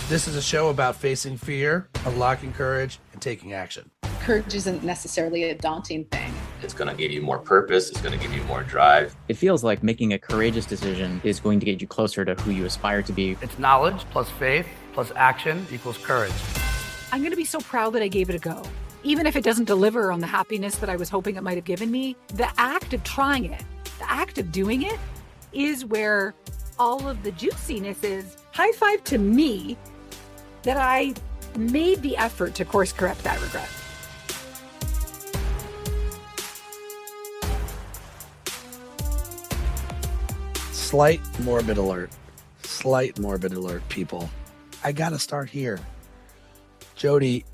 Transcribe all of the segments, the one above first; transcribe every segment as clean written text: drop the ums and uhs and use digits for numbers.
This is a show about facing fear, unlocking courage, and taking action. Courage isn't necessarily a daunting thing. It's going to give you more purpose. It's going to give you more drive. It feels like making a courageous decision is going to get you closer to who you aspire to be. It's knowledge plus faith plus action equals courage. I'm going to be so proud that I gave it a go. Even if it doesn't deliver on the happiness that I was hoping it might have given me, the act of trying it, the act of doing it is where all of the juiciness is. High five to me that I made the effort to course correct that regret. Slight morbid alert, people. I got to start here. Jodi,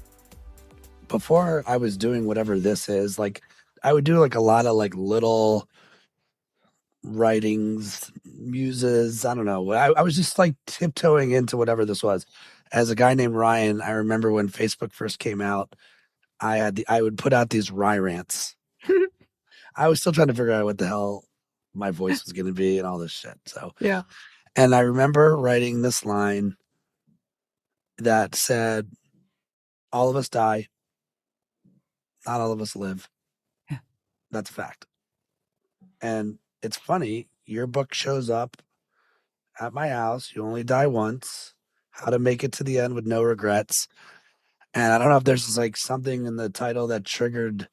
before I was doing whatever this is, like I would do like a lot of like little writings, muses. I don't know. I was just like tiptoeing into whatever this was. As a guy named Ryan, I remember when Facebook first came out, I would put out these rants. I was still trying to figure out what the hell my voice was going to be and all this shit. So yeah. And I remember writing this line that said, all of us die. Not all of us live. Yeah. That's a fact. And it's funny, your book shows up at my house. You only die once. How to make it to the end with no regrets. And I don't know if there's like something in the title that triggered,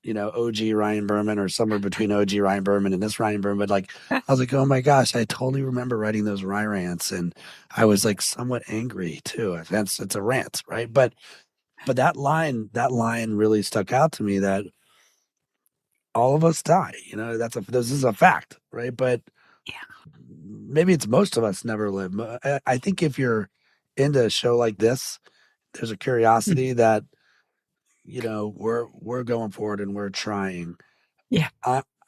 OG Ryan Berman or somewhere between OG Ryan Berman and this Ryan Berman. But like, I was like, oh my gosh, I totally remember writing those rants, and I was like somewhat angry too. It's a rant, right? But that line really stuck out to me, that all of us die. This is a fact, right? But yeah, maybe it's most of us never live. I think if you're into a show like this, there's a curiosity that, we're going forward and we're trying. Yeah.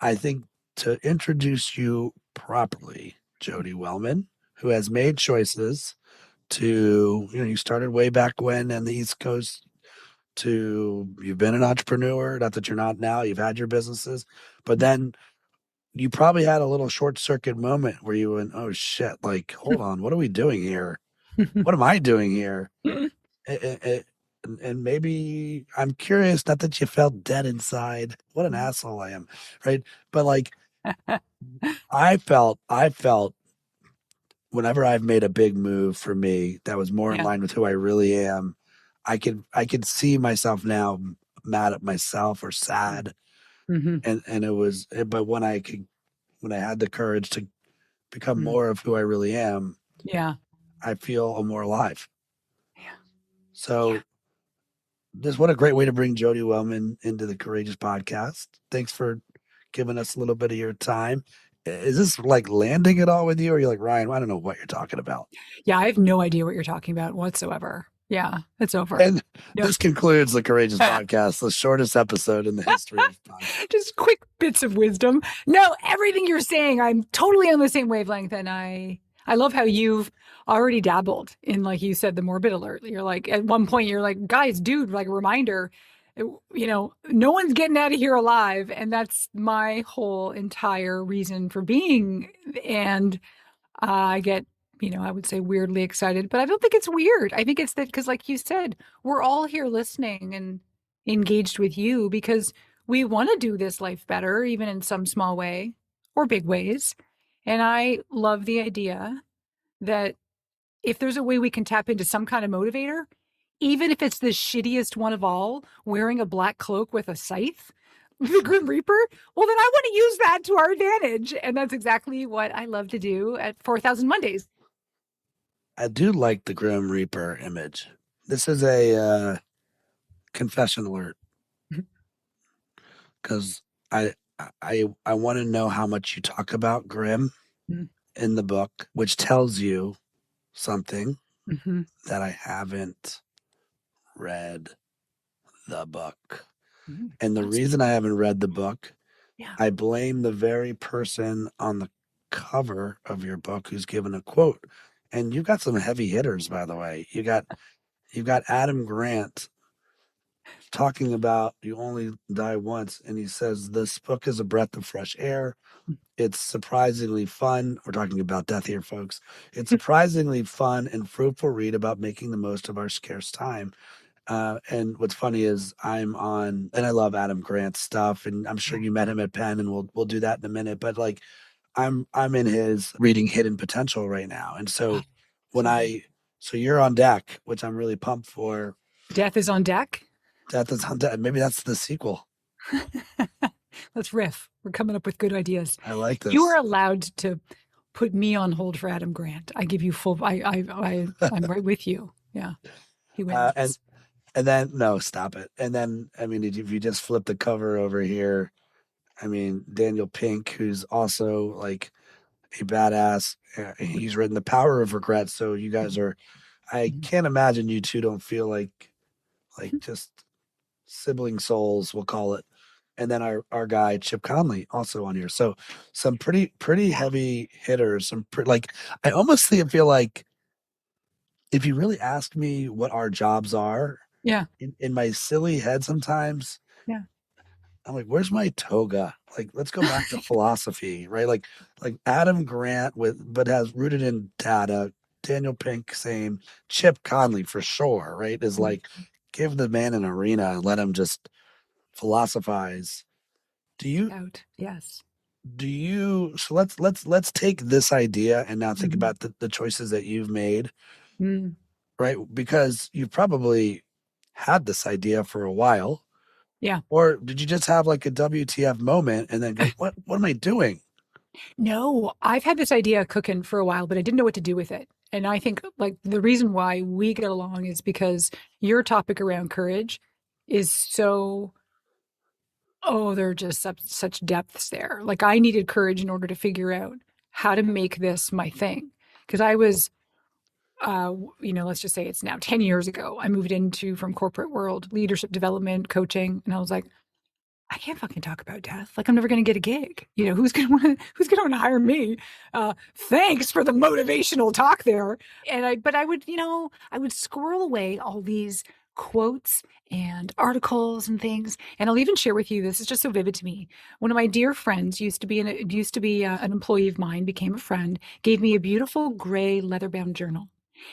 I think to introduce you properly, Jodi Wellman, who has made choices to, you started way back when on the East Coast, you've been an entrepreneur, not that you're not now, you've had your businesses, but then you probably had a little short circuit moment where you went, oh shit, like, hold on, what are we doing here? What am I doing here? And maybe I'm curious, not that you felt dead inside. What an asshole I am, right? But like, I felt whenever I've made a big move for me that was more in line with who I really am, I could see myself now mad at myself or sad. Mm-hmm. And it was, but when I had the courage to become more of who I really am, I feel more alive. Yeah. So what a great way to bring Jodi Wellman into the Courageous Podcast. Thanks for giving us a little bit of your time. Is this like landing at all with you? Or are you like, Ryan, I don't know what you're talking about? Yeah, I have no idea what you're talking about whatsoever. Yeah, it's over. And this concludes the Courageous Podcast, the shortest episode in the history of podcasts. Just quick bits of wisdom. No, everything you're saying, I'm totally on the same wavelength. And I love how you've already dabbled in, like you said, the morbid alert. You're like, at one point, you're like, guys, dude, like a reminder, no one's getting out of here alive. And that's my whole entire reason for being. And I get, I would say weirdly excited, but I don't think it's weird. I think it's that because, like you said, we're all here listening and engaged with you because we want to do this life better, even in some small way or big ways. And I love the idea that if there's a way we can tap into some kind of motivator, even if it's the shittiest one of all, wearing a black cloak with a scythe, the Grim Reaper, well, then I want to use that to our advantage. And that's exactly what I love to do at 4,000 Mondays. I do like the Grim Reaper image. This is a confession alert, because I want to know how much you talk about Grim in the book, which tells you something that I haven't read the book. And the reason I haven't read the book, I blame the very person on the cover of your book who's given a quote. And you've got some heavy hitters, by the way. You've got Adam Grant talking about you only die once, and he says this book is a breath of fresh air. It's surprisingly fun. We're talking about death here, folks. It's surprisingly fun and fruitful read about making the most of our scarce time. And what's funny is I'm on, and I love Adam Grant's stuff, and I'm sure you met him at Penn, and we'll do that in a minute. But like, I'm in his reading Hidden Potential right now, and so when so you're on deck, which I'm really pumped for. Death is on deck. Death is on deck. Maybe that's the sequel. Let's riff. We're coming up with good ideas. I like this. You are allowed to put me on hold for Adam Grant. I give you full. I'm right with you. Yeah, he wins. And then no, stop it. And then I mean, if you just flip the cover over here, I mean Daniel Pink, who's also like a badass. He's written The Power of Regret. So you guys are. I can't imagine you two don't feel like just sibling souls, we'll call it. And then our guy Chip Conley also on here. So some pretty heavy hitters. Some like I almost feel like if you really ask me what our jobs are, yeah, in my silly head sometimes, yeah, I'm like, where's my toga? Like, let's go back to philosophy, right? Like Adam Grant but has rooted in data. Daniel Pink, same. Chip Conley for sure, right? Is like give the man an arena and let him just philosophize. Yes. So let's take this idea and now think about the choices that you've made. Right? Because you've probably had this idea for a while. Yeah. Or did you just have like a WTF moment and then go, what am I doing? No, I've had this idea cooking for a while, but I didn't know what to do with it. And I think like the reason why we get along is because your topic around courage is so, there are just such depths there. Like I needed courage in order to figure out how to make this my thing. Because I was, let's just say it's now 10 years ago, I moved into from corporate world, leadership development, coaching. And I was like, I can't fucking talk about death. Like I'm never going to get a gig. Who's going to want to hire me? Thanks for the motivational talk there. And I would squirrel away all these quotes and articles and things. And I'll even share with you, this is just so vivid to me. One of my dear friends used to be an employee of mine, became a friend, gave me a beautiful gray leather-bound journal.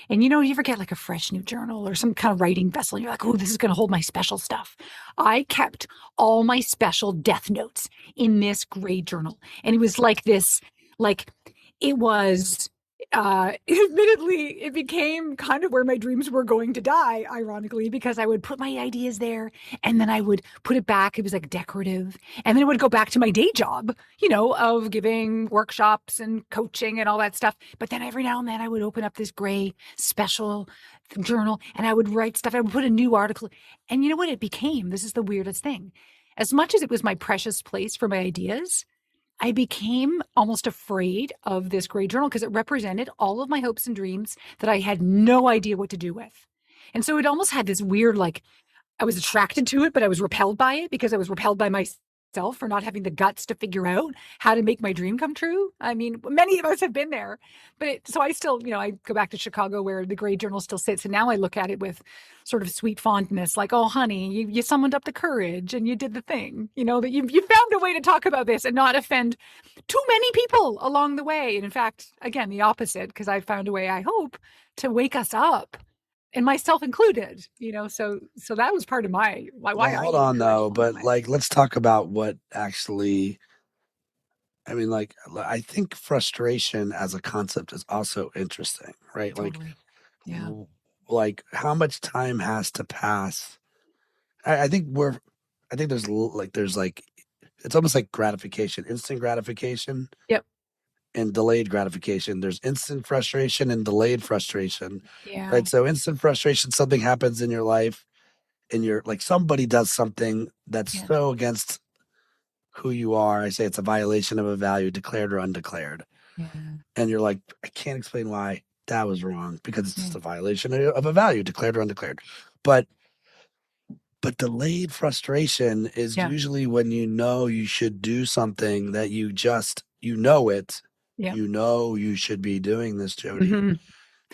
And you ever get like a fresh new journal or some kind of writing vessel, and you're like, oh, this is going to hold my special stuff. I kept all my special death notes in this gray journal. And it was like this, it was, admittedly, it became kind of where my dreams were going to die, ironically, because I would put my ideas there and then I would put it back. It was like decorative. And then it would go back to my day job, of giving workshops and coaching and all that stuff. But then every now and then I would open up this gray special journal and I would write stuff. I would put a new article. And you know what it became? This is the weirdest thing. As much as it was my precious place for my ideas, I became almost afraid of this gray journal because it represented all of my hopes and dreams that I had no idea what to do with. And so it almost had this weird, I was attracted to it, but I was repelled by it because I was repelled by myself for not having the guts to figure out how to make my dream come true. I mean, many of us have been there, so I still, I go back to Chicago where the gray journal still sits. And now I look at it with sort of sweet fondness, like, oh, honey, you summoned up the courage and you did the thing, that you found a way to talk about this and not offend too many people along the way. And in fact, again, the opposite, because I found a way, I hope, to wake us up. And myself included, so that was part of why. Hold on though, but let's talk about what actually. I mean, I think frustration as a concept is also interesting, right? Totally. Yeah. Like how much time has to pass? I think there's it's almost like gratification, instant gratification. Yep. And delayed gratification. There's instant frustration and delayed frustration. Yeah. Right. So instant frustration, something happens in your life and you're like, somebody does something that's so against who you are. I say it's a violation of a value, declared or undeclared. Yeah. And you're like, I can't explain why that was wrong because it's just a violation of a value, declared or undeclared. But delayed frustration is usually when you should do something that you just, it. Yeah. You should be doing this, Jodi.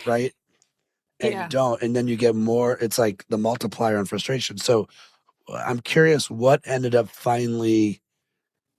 Right? And you don't. And then you get more, it's like the multiplier on frustration. So I'm curious what ended up finally,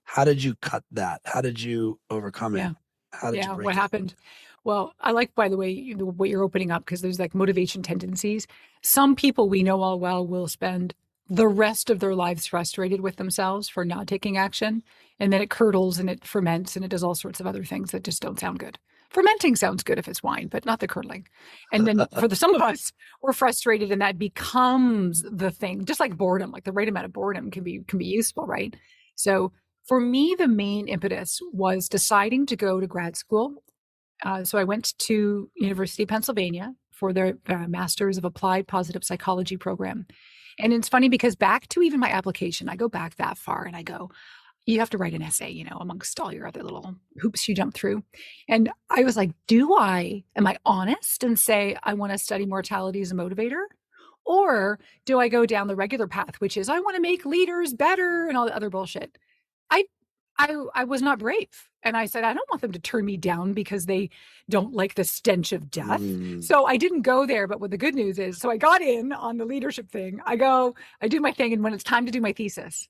how did you cut that? How did you overcome it? Yeah. How did you Yeah, break what it? happened? Well, I like, by the way, what you're opening up, because there's like motivation tendencies. Some people we know all well will spend the rest of their lives frustrated with themselves for not taking action. And then it curdles and it ferments and it does all sorts of other things that just don't sound good. Fermenting sounds good if it's wine, but not the curdling. And then for some of us, we're frustrated and that becomes the thing, just like boredom, like the right amount of boredom can be useful, right? So for me, the main impetus was deciding to go to grad school. So I went to University of Pennsylvania for their Master's of Applied Positive Psychology program. And it's funny because back to even my application, I go back that far and I go, you have to write an essay, amongst all your other little hoops you jump through. And I was like, am I honest and say I want to study mortality as a motivator? Or do I go down the regular path, which is I want to make leaders better and all the other bullshit? I I was not brave. And I said, I don't want them to turn me down because they don't like the stench of death. So I didn't go there. But what the good news is, so I got in on the leadership thing. I do my thing. And when it's time to do my thesis,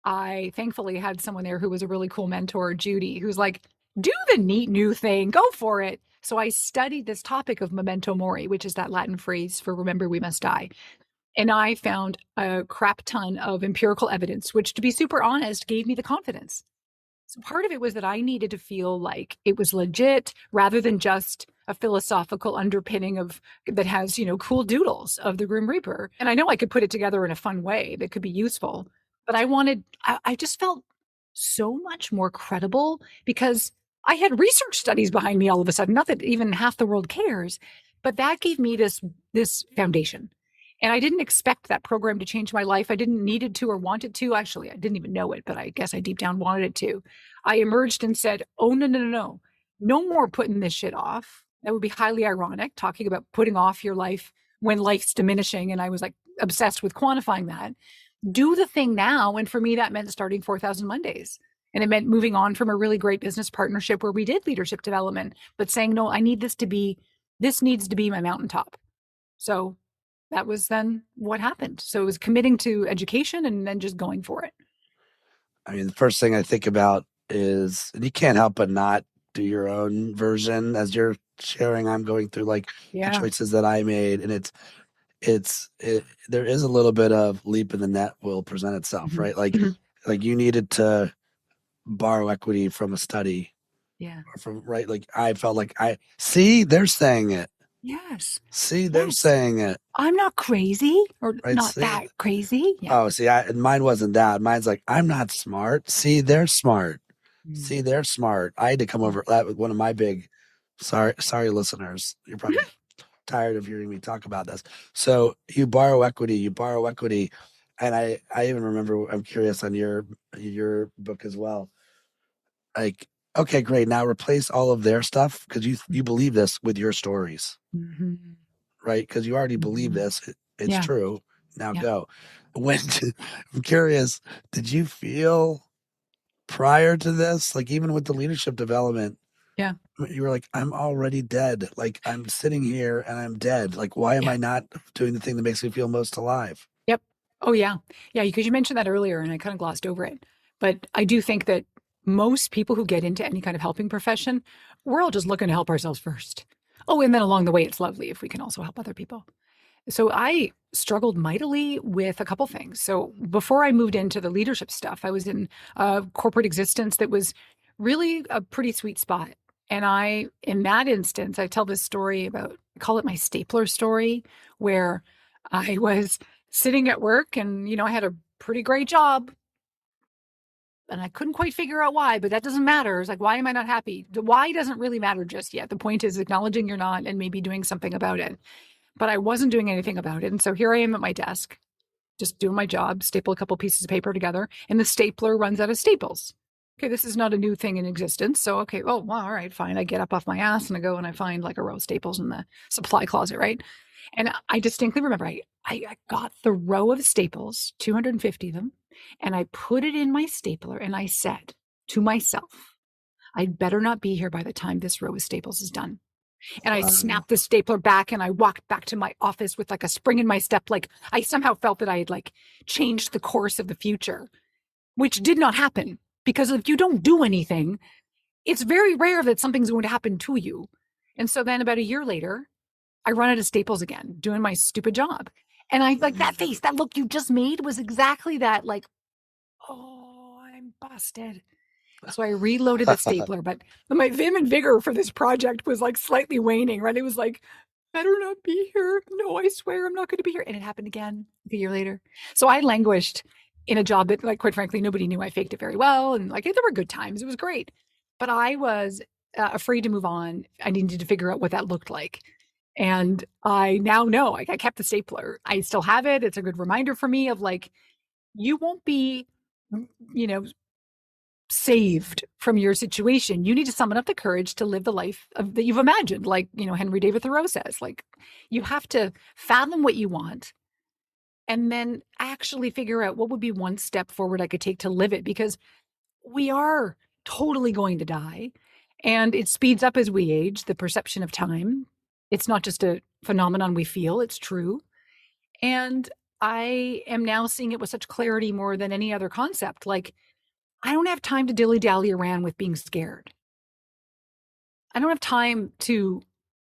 I thankfully had someone there who was a really cool mentor, Judy, who's like, do the neat new thing, go for it. So I studied this topic of memento mori, which is that Latin phrase for remember we must die. And I found a crap ton of empirical evidence, which, to be super honest, gave me the confidence. So part of it was that I needed to feel like it was legit rather than just a philosophical underpinning of that has, cool doodles of the Grim Reaper. And I know I could put it together in a fun way that could be useful, but I just felt so much more credible because I had research studies behind me all of a sudden. Not that even half the world cares, but that gave me this foundation. And I didn't expect that program to change my life. I didn't need it to or want it to. Actually, I didn't even know it, but I guess I deep down wanted it to. I emerged and said, oh, no, no, no, no. No more putting this shit off. That would be highly ironic, talking about putting off your life when life's diminishing. And I was like obsessed with quantifying that. Do the thing now. And for me, that meant starting 4,000 Mondays. And it meant moving on from a really great business partnership where we did leadership development, but saying, no, this needs to be my mountaintop. So that was then what happened. So it was committing to education and then just going for it. I mean, the first thing I think about is, and you can't help but not do your own version as you're sharing. I'm going through like the choices that I made, and there is a little bit of leap in the net will present itself, right? Like you needed to borrow equity from a study. Yeah. Or from, right? Like I felt like they're saying it. Yes. See, they're saying it. I'm not crazy or right? not that crazy. Yeah. Oh, see, mine wasn't that. Mine's like, I'm not smart. See, they're smart. See, they're smart. I had to come over that with one of my big, sorry, listeners. You're probably tired of hearing me talk about this. So you borrow equity. And I even remember, I'm curious on your book as well. Like, okay, great. Now replace all of their stuff because you believe this with your stories, right? Because you already believe this. It's true. Now go. I'm curious, did you feel prior to this, like even with the leadership development, you were like, I'm already dead. Like I'm sitting here and I'm dead. Like, why am I not doing the thing that makes me feel most alive? Yep. Oh, yeah. Yeah, because you mentioned that earlier and I kind of glossed over it. But I do think that most people who get into any kind of helping profession, we're all just looking to help ourselves first. Oh, and then along the way, it's lovely if we can also help other people. So I struggled mightily with a couple things. So before I moved into the leadership stuff, I was in a corporate existence that was really a pretty sweet spot. And in that instance, I tell this story I call it my stapler story, where I was sitting at work and, I had a pretty great job and I couldn't quite figure out why, but that doesn't matter. It's like, why am I not happy? The why doesn't really matter just yet. The point is acknowledging you're not and maybe doing something about it. But I wasn't doing anything about it. And so here I am at my desk, just doing my job, staple a couple pieces of paper together, and the stapler runs out of staples. Okay, this is not a new thing in existence. So, okay, oh, well, all right, fine. I get up off my ass and I go and I find like a row of staples in the supply closet, right? And I distinctly remember I got the row of staples, 250 of them, and I put it in my stapler and I said to myself, I'd better not be here by the time this row of staples is done. And I snapped the stapler back and I walked back to my office with like a spring in my step. Like I somehow felt that I had like changed the course of the future, which did not happen because if you don't do anything, it's very rare that something's going to happen to you. And so then about a year later, I run out of staples again, doing my stupid job. And I like that face, that look you just made was exactly that, like, oh, I'm busted. So I reloaded the stapler, but my vim and vigor for this project was like slightly waning, right? It was like, better not be here. No, I swear I'm not going to be here. And it happened again a year later. So I languished in a job that, like, quite frankly, nobody knew. I faked it very well. And like, there were good times. It was great. But I was afraid to move on. I needed to figure out what that looked like. And I now know, like, I kept the stapler. I still have it. It's a good reminder for me of like, you won't be, you know, saved from your situation. You need to summon up the courage to live the life that you've imagined. Like, you know, Henry David Thoreau says, like, you have to fathom what you want and then actually figure out what would be one step forward I could take to live it, because we are totally going to die. And it speeds up as we age, the perception of time. It's not just a phenomenon we feel, it's true. And I am now seeing it with such clarity more than any other concept. Like, I don't have time to dilly-dally around with being scared. I don't have time to,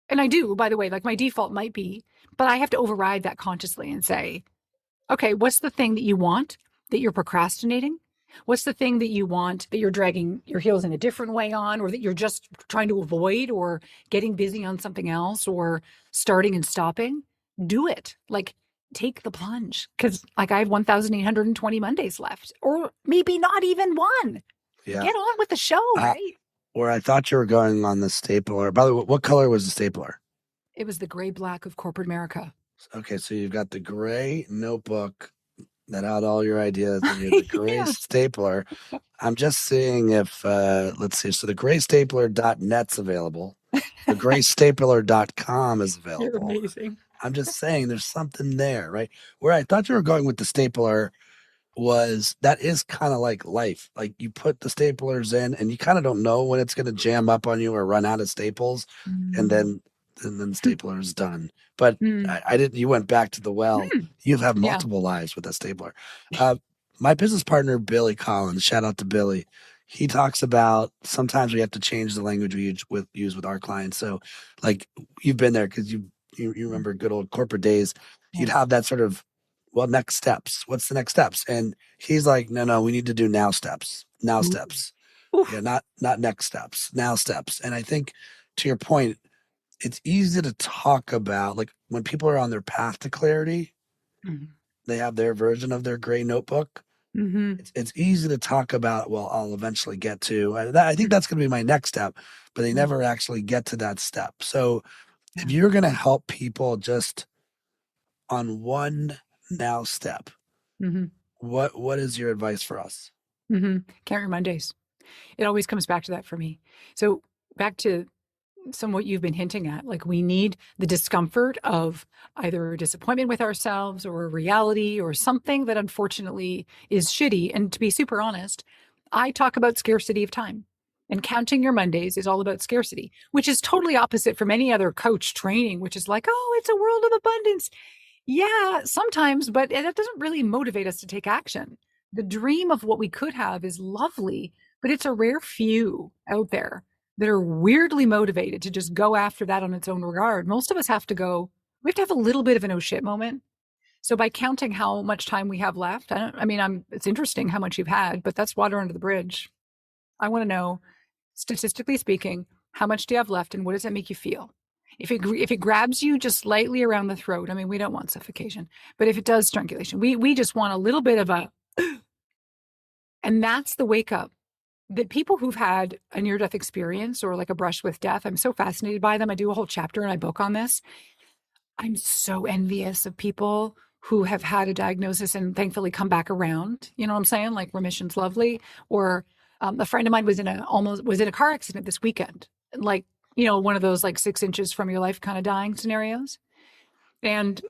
and I do, by the way, like my default might be, but I have to override that consciously and say, okay, what's the thing that you want that you're procrastinating? What's the thing that you want that you're dragging your heels in a different way on, or that you're just trying to avoid, or getting busy on something else, or starting and stopping? Do it. Like, take the plunge. Because like I have 1,820 Mondays left, or maybe not even one. Yeah. Get on with the show, right? Where I thought you were going on the stapler. By the way, what color was the stapler? It was the gray black of corporate America. Okay, so you've got the gray notebook that had all your ideas, and you have the gray Yeah. stapler. I'm just seeing if, let's see, so the graystapler.net's available. The graystapler.com is You're available. amazing. I'm just saying there's something there, right? Where I thought you were going with the stapler was that is kind of like life. Like you put the staplers in and you kind of don't know when it's going to jam up on you or run out of staples. And then the stapler is done. But I didn't, you went back to the well. You have multiple lives with that stapler. My business partner, Billy Collins, shout out to Billy. He talks about sometimes we have to change the language we use with our clients. So like you've been there because you remember good old corporate days. You'd have that sort of, well, next steps. What's the next steps? And he's like, no, we need to do now steps. Now steps. Oof. Yeah, not next steps. Now steps. And I think to your point, it's easy to talk about, like when people are on their path to clarity, they have their version of their gray notebook. It's easy to talk about, well, I'll eventually get to. I think that's going to be my next step, but they never actually get to that step. So if you're going to help people just on one now step, what is your advice for us? Counter Mondays. It always comes back to that for me. So back to some what you've been hinting at, like we need the discomfort of either disappointment with ourselves or a reality or something that unfortunately is shitty. And to be super honest, I talk about scarcity of time, and counting your Mondays is all about scarcity, which is totally opposite from any other coach training, which is like, oh, it's a world of abundance. Yeah, sometimes, but that doesn't really motivate us to take action. The dream of what we could have is lovely, but it's a rare few out there that are weirdly motivated to just go after that on its own regard. Most of us have to go, we have to have a little bit of an oh shit moment. So by counting how much time we have left, it's interesting how much you've had, but that's water under the bridge. I want to know, statistically speaking, how much do you have left and what does that make you feel? If it grabs you just slightly around the throat, I mean, we don't want suffocation, but if it does strangulation, we just want a little bit of a, and that's the wake up. That people who've had a near-death experience or like a brush with death, I'm so fascinated by them. I do a whole chapter in my book on this. I'm so envious of people who have had a diagnosis and thankfully come back around. You know what I'm saying? Like remission's lovely. Or a friend of mine was in a car accident this weekend. Like, you know, one of those like 6 inches from your life kind of dying scenarios. And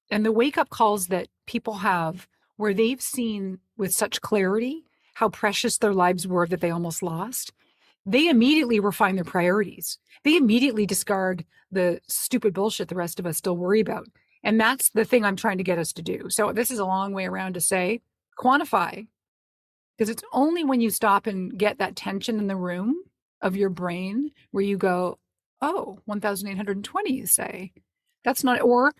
the wake-up calls that people have where they've seen with such clarity how precious their lives were that they almost lost. they immediately refine their priorities. They immediately discard the stupid bullshit the rest of us still worry about. And that's the thing I'm trying to get us to do. So this is a long way around to say, quantify, because it's only when you stop and get that tension in the room of your brain where you go, oh, 1,820, you say. That's not, or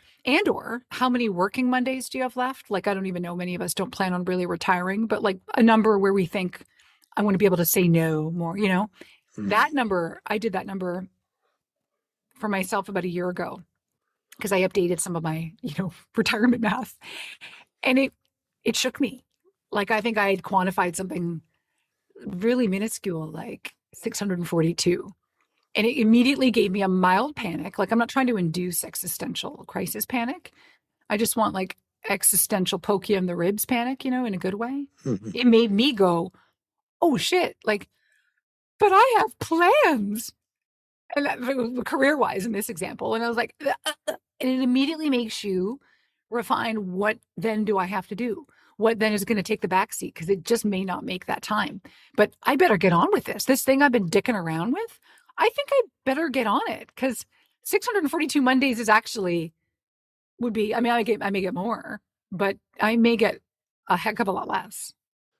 how many working Mondays do you have left? Like, I don't even know. Many of us don't plan on really retiring, but like a number where we think, I want to be able to say no more, that number, I did that number for myself about a year ago because I updated some of my, retirement math, and it shook me. Like, I think I had quantified something really minuscule, like 642. And it immediately gave me a mild panic. Like, I'm not trying to induce existential crisis panic. I just want like existential poke you in the ribs panic, in a good way. It made me go, oh shit, like, but I have plans. And career-wise in this example. And I was like, and it immediately makes you refine, what then do I have to do? What then is going to take the back seat? Because it just may not make that time. But I better get on with this. This thing I've been dicking around with, I think I better get on it, because 642 Mondays is would be, I mean, I may get more, but I may get a heck of a lot less.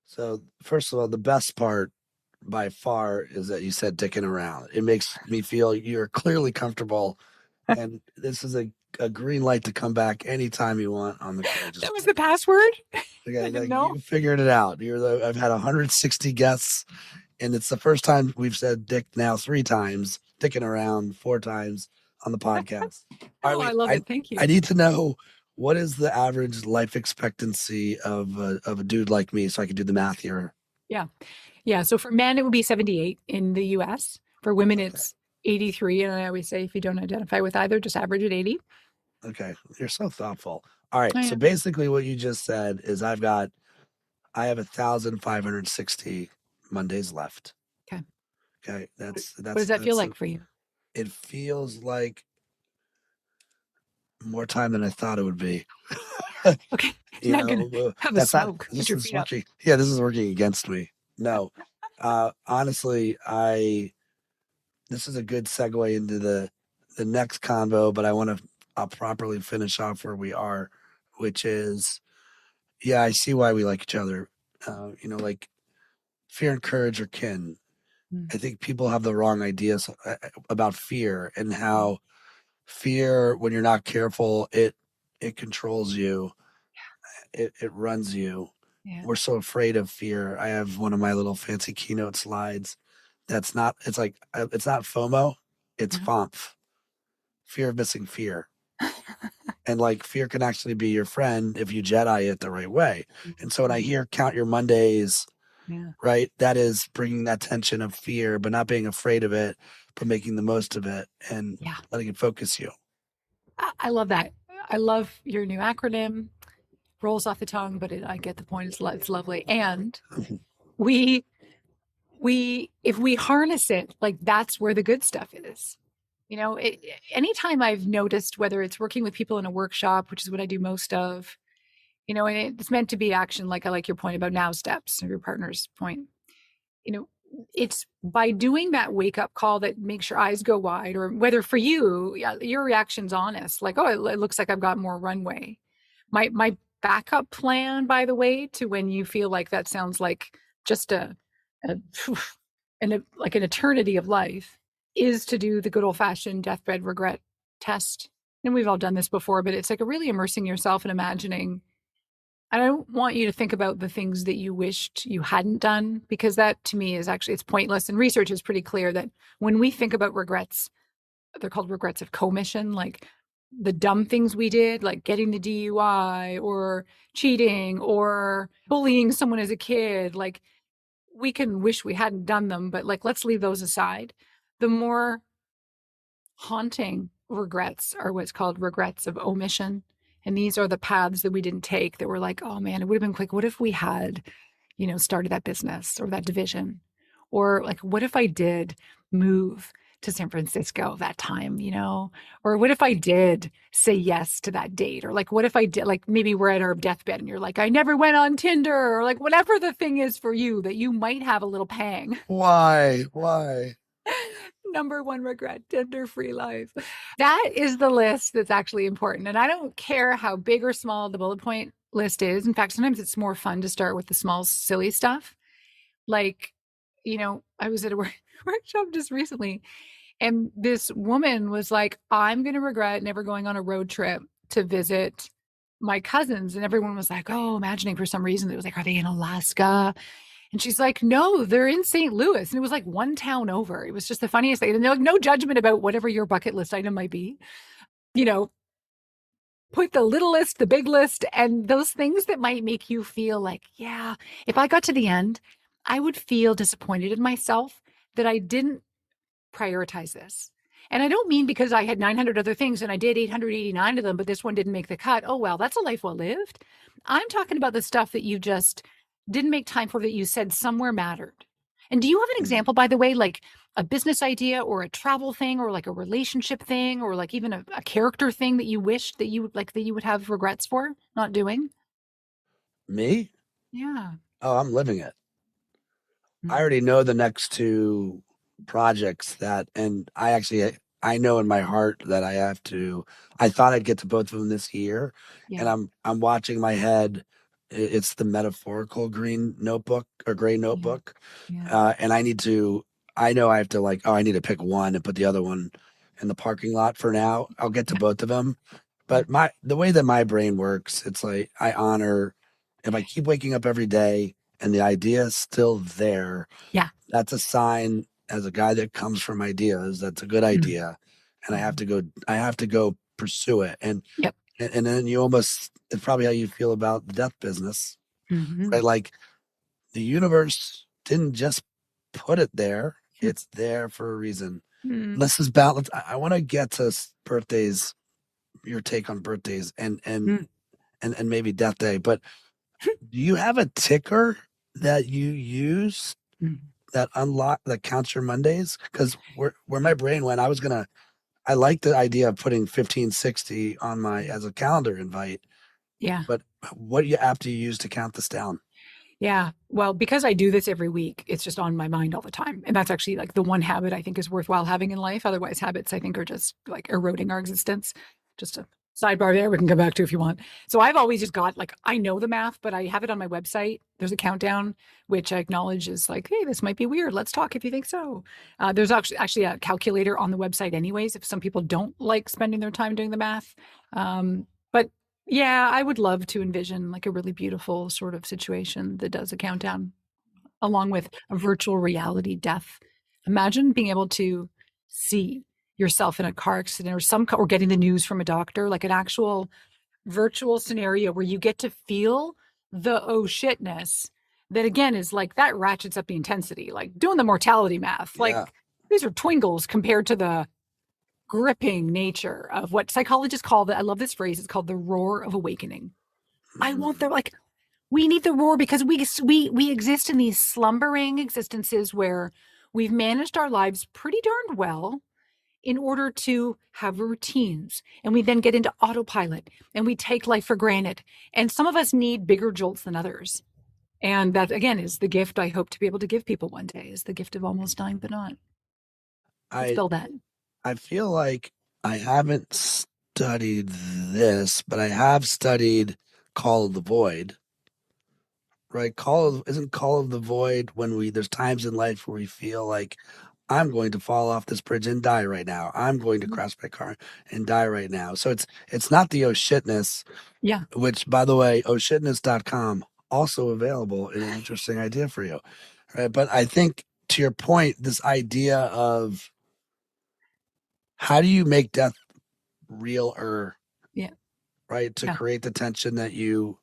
So first of all, the best part by far is that you said dicking around. It makes me feel you're clearly comfortable, and this is a green light to come back anytime you want on the Courageous. That was the password? Okay, you figured it out. I've had 160 guests, and it's the first time we've said dick now 3 times, dicking around 4 times on the podcast. Oh, I love it. Thank you. I need to know, what is the average life expectancy of a dude like me, so I can do the math here? Yeah. So for men, it would be 78 in the US. For women, it's 83. And I always say, if you don't identify with either, just average at 80. Okay. You're so thoughtful. All right. So basically what you just said is I have 1,560 Mondays left. Okay. That's what does that feel like for you? It feels like more time than I thought it would be. Okay. You're not going to have a smoke. This is working against me. No. Honestly, this is a good segue into the next convo, but I'll properly finish off where we are, which is, I see why we like each other. Like, fear and courage are kin. I think people have the wrong ideas about fear, and how fear, when you're not careful, it controls you. It runs you. Yeah. We're so afraid of fear. I have one of my little fancy keynote slides. It's not FOMO, it's FOMF. Fear of missing fear. And like, fear can actually be your friend if you Jedi it the right way. And so when I hear count your Mondays, right, that is bringing that tension of fear, but not being afraid of it, but making the most of it and letting it focus you. I love that. I love your new acronym. Rolls off the tongue, but I get the point. It's lovely. And if we harness it, like, that's where the good stuff is. Anytime I've noticed, whether it's working with people in a workshop, which is what I do most of, and it's meant to be action. Like, I like your point about now steps, or your partner's point. It's by doing that wake up call that makes your eyes go wide, or whether for you, your reaction's honest. Like, oh, it looks like I've got more runway. My backup plan, by the way, to when you feel like that sounds like just like an eternity of life, is to do the good old fashioned deathbed regret test. And we've all done this before, but it's like really immersing yourself and imagining. And I don't want you to think about the things that you wished you hadn't done, because that to me is actually, it's pointless. And research is pretty clear that when we think about regrets, they're called regrets of commission, like the dumb things we did, like getting the DUI or cheating or bullying someone as a kid. Like, we can wish we hadn't done them, but like, let's leave those aside. The more haunting regrets are what's called regrets of omission. And these are the paths that we didn't take, that were like, oh man, it would have been quick. What if we had, started that business or that division? Or like, what if I did move to San Francisco that time, you know? Or what if I did say yes to that date? Or like, what if I did, like, maybe we're at our deathbed and you're like, I never went on Tinder, or like, whatever the thing is for you that you might have a little pang. Why? Why? Number one regret, Tinder-free life. That is the list that's actually important. And I don't care how big or small the bullet point list is. In fact, sometimes it's more fun to start with the small, silly stuff. Like, you know, I was at a workshop just recently, and this woman was like, I'm going to regret never going on a road trip to visit my cousins. And everyone was like, oh, imagining for some reason, it was like, are they in Alaska? And she's like, no, they're in St. Louis. And it was like one town over. It was just the funniest thing. And no judgment about whatever your bucket list item might be. You know, put the little list, the big list, and those things that might make you feel like, yeah, if I got to the end, I would feel disappointed in myself that I didn't prioritize this. And I don't mean because I had 900 other things and I did 889 of them, but this one didn't make the cut. Oh, well, that's a life well lived. I'm talking about the stuff that you just didn't make time for, that you said somewhere mattered. And do you have an example, by the way, like a business idea or a travel thing or like a relationship thing or like even a character thing that you wished that you like, that you would have regrets for not doing? Me? Yeah. Oh, I'm living it. I already know the next two projects and I know in my heart that I thought I'd get to both of them this year. Yeah. And I'm watching my head. It's the metaphorical green notebook or gray notebook. Yeah. And I know I have to like, oh, I need to pick one and put the other one in the parking lot for now. I'll get to both of them. But the way that my brain works, it's like I honor, if I keep waking up every day and the idea is still there, Yeah. that's a sign as a guy that comes from ideas, that's a good idea. And I have to go pursue it. Yep. And then it's probably how you feel about the death business, Mhm. right? Like the universe didn't just put it there. It's there for a reason. Mm. This is balance. I want to get to birthdays, your take on birthdays and maybe death day, but do you have a ticker that you use that counts your Mondays? Because where my brain went, I like the idea of putting 1560 on my as a calendar invite. Yeah. But what app do you use to count this down? Yeah. Well, because I do this every week, it's just on my mind all the time. And that's actually like the one habit I think is worthwhile having in life. Otherwise, habits I think are just like eroding our existence. Just a sidebar there we can come back to if you want. So I've always just got like, I know the math, but I have it on my website. There's a countdown, which I acknowledge is like, hey, this might be weird. Let's talk if you think so. There's actually a calculator on the website anyways, if some people don't like spending their time doing the math. But yeah, I would love to envision like a really beautiful sort of situation that does a countdown along with a virtual reality death. Imagine being able to see yourself in a car accident or getting the news from a doctor, like an actual virtual scenario where you get to feel the oh shitness that again is like that ratchets up the intensity, like doing the mortality math. Like these are twinkles compared to the gripping nature of what psychologists call I love this phrase. It's called the roar of awakening. I want we need the roar because we exist in these slumbering existences where we've managed our lives pretty darn well in order to have routines. And we then get into autopilot and we take life for granted. And some of us need bigger jolts than others. And that again is the gift I hope to be able to give people one day, is the gift of almost dying but not. Let's build that. I feel like I haven't studied this, but I have studied Call of the Void. Right? Isn't Call of the Void when there's times in life where we feel like I'm going to fall off this bridge and die right now. I'm going to crash my car and die right now. So it's not the oh shitness. Yeah. Which, by the way, ohshitness.com also available in an interesting idea for you. Right. But I think to your point, this idea of how do you make death realer? Yeah. Right. To create the tension that you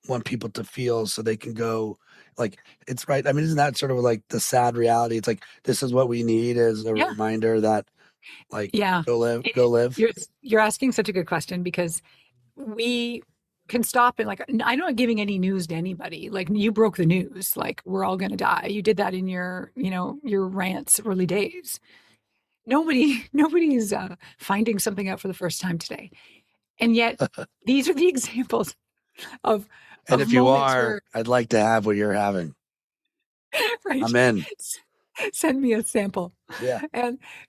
want people to feel so they can go like it's right. I mean, isn't that sort of like the sad reality? It's like this is what we need as a reminder that like go live. You're asking such a good question because we can stop and like I'm not giving any news to anybody. Like you broke the news, like we're all gonna die. You did that in your, your rants early days. nobody's finding something out for the first time today. And yet these are the examples of And if you moments are, where, I'd like to have what you're having. right, I'm in. send me a sample. Yeah.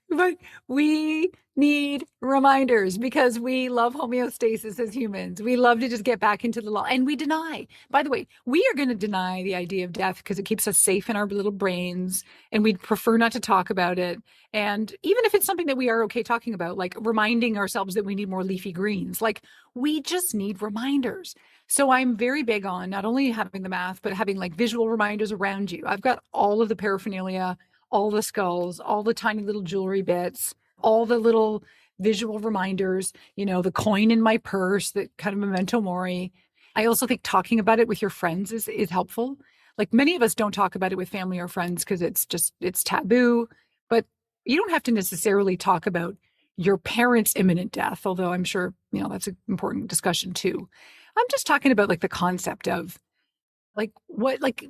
But we need reminders because we love homeostasis as humans. We love to just get back into the law. And we deny, by the way, we are going to deny the idea of death because it keeps us safe in our little brains and we'd prefer not to talk about it. And even if it's something that we are okay talking about, like reminding ourselves that we need more leafy greens, like we just need reminders. So I'm very big on not only having the math, but having like visual reminders around you. I've got all of the paraphernalia, all the skulls, all the tiny little jewelry bits, all the little visual reminders, the coin in my purse, that kind of memento mori. I also think talking about it with your friends is helpful. Like many of us don't talk about it with family or friends because it's taboo, but you don't have to necessarily talk about your parents' imminent death, although I'm sure, that's an important discussion too. I'm just talking about like the concept of like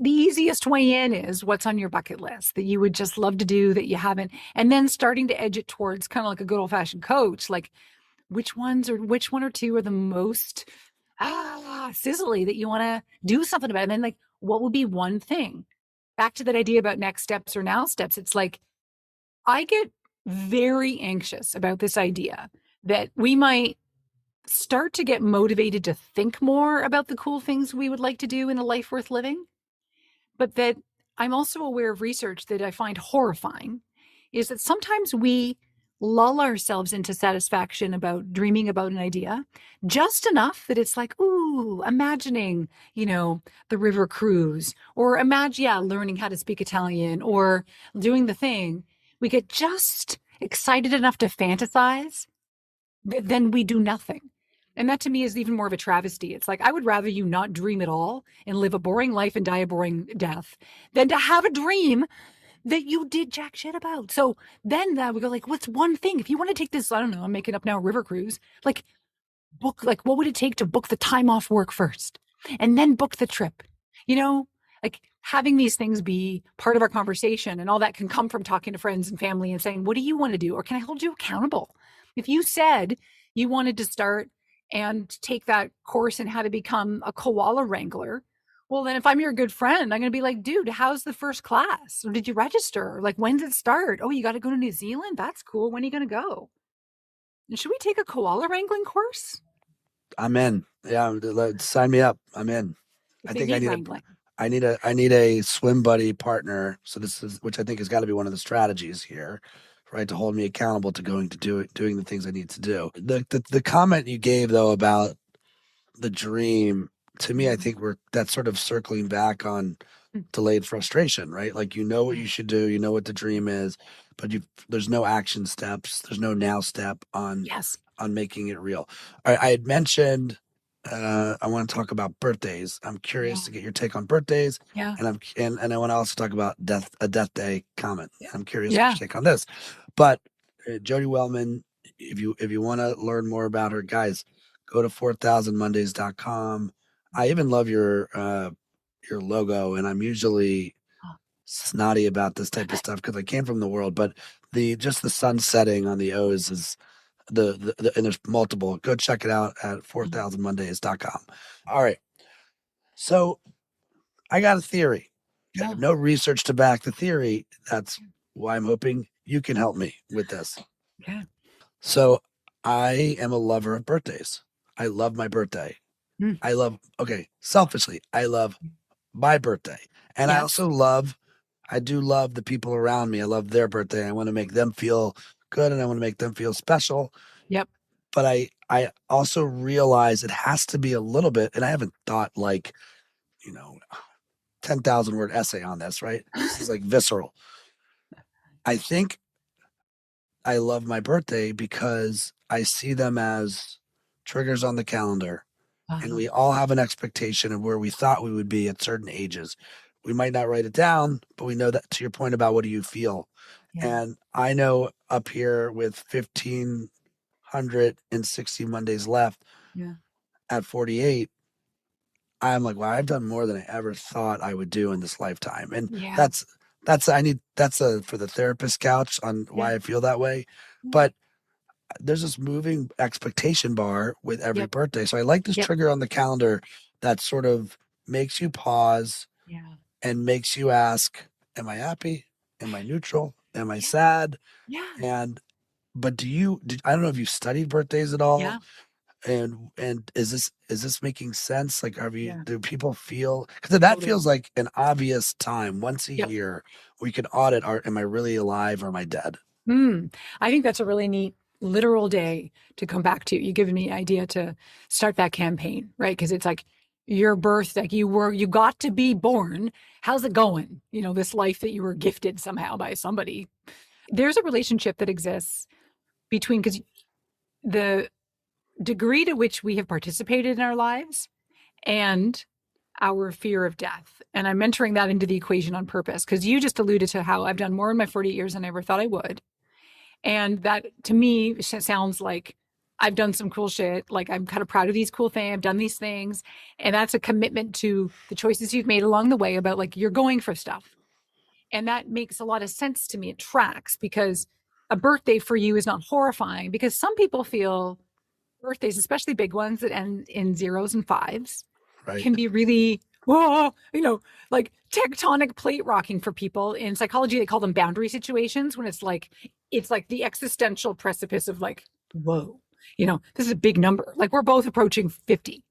the easiest way in is what's on your bucket list that you would just love to do that you haven't, and then starting to edge it towards kind of like a good old fashioned coach, like which one or two are the most sizzly that you want to do something about, and then like what would be one thing. Back to that idea about next steps or now steps, it's like I get very anxious about this idea that we might start to get motivated to think more about the cool things we would like to do in a life worth living. But that I'm also aware of research that I find horrifying is that sometimes we lull ourselves into satisfaction about dreaming about an idea just enough that it's like, ooh, imagining, the river cruise, or learning how to speak Italian or doing the thing. We get just excited enough to fantasize, then we do nothing. And that to me is even more of a travesty. It's like, I would rather you not dream at all and live a boring life and die a boring death than to have a dream that you did jack shit about. So then we go like, what's one thing? If you want to take this, I don't know, I'm making up now, river cruise, like book, like what would it take to book the time off work first and then book the trip? Like having these things be part of our conversation, and all that can come from talking to friends and family and saying, what do you want to do? Or can I hold you accountable? If you said you wanted to start and take that course in how to become a koala wrangler, well, then if I'm your good friend, I'm going to be like, dude, how's the first class? Or did you register? Like, when does it start? Oh, you got to go to New Zealand? That's cool. When are you going to go? And should we take a koala wrangling course? I'm in. Yeah, sign me up. I'm in. If I they think need wrangling. I need a swim buddy partner. So this is, which I think has got to be one of the strategies here, right? To hold me accountable to doing the things I need to do. The comment you gave though about the dream, to me, I think that's sort of circling back on delayed frustration, right? Like, what you should do, what the dream is, but there's no action steps. There's no now step on making it real. I had mentioned, I want to talk about birthdays. I'm curious to get your take on birthdays. Yeah. And I want to also talk about a death day comment. I'm curious Yeah. your take on this. But Jodi Wellman, if you want to learn more about her, guys, go to 4000mondays.com. I even love your logo, and I'm usually snotty about this type of stuff because I came from the world, but the sun setting on the O's is the and there's multiple. Go check it out at 4000mondays.com. All right. So I got a theory. I have no research to back the theory. That's why I'm hoping you can help me with this. Okay. So I am a lover of birthdays. I love my birthday. Selfishly, I love my birthday. And I also I do love the people around me. I love their birthday. I want to make them feel good and I want to make them feel special. Yep. But I also realize it has to be a little bit, and I haven't thought 10,000 word essay on this, right? This is like visceral. I think I love my birthday because I see them as triggers on the calendar. And we all have an expectation of where we thought we would be at certain ages. We might not write it down, but we know that, to your point about what do you feel. Yeah. And I know up here with 1,560 Mondays left at 48, I'm like, wow, I've done more than I ever thought I would do in this lifetime. And that's that's for the therapist couch on why I feel that way. Yeah. But there's this moving expectation bar with every Yep. birthday. So I like this Yep. trigger on the calendar that sort of makes you pause Yeah. and makes you ask, am I happy? Am I neutral? Am I sad? Yeah. But I don't know if you've studied birthdays at all. Yeah. And is this making sense? Like, Yeah. do people feel, because that Totally. feels like an obvious time once a Yep. year we can audit, am I really alive or am I dead? I think that's a really neat literal day to come back to. You've given me an idea to start that campaign, right? Because it's like your birth, like you got to be born. How's it going? You know, this life that you were gifted somehow by somebody. There's a relationship that exists between, because the degree to which we have participated in our lives and our fear of death. And I'm entering that into the equation on purpose, because you just alluded to how I've done more in my 48 years than I ever thought I would. And that to me sounds like I've done some cool shit. Like I'm kind of proud of these cool things. I've done these things. And that's a commitment to the choices you've made along the way about like you're going for stuff. And that makes a lot of sense to me. It tracks, because a birthday for you is not horrifying, because some people feel birthdays, especially big ones that end in zeros and fives, Right. can be really, whoa, like tectonic plate rocking for people. In psychology, they call them boundary situations, when it's like the existential precipice of like, whoa, this is a big number. Like we're both approaching 50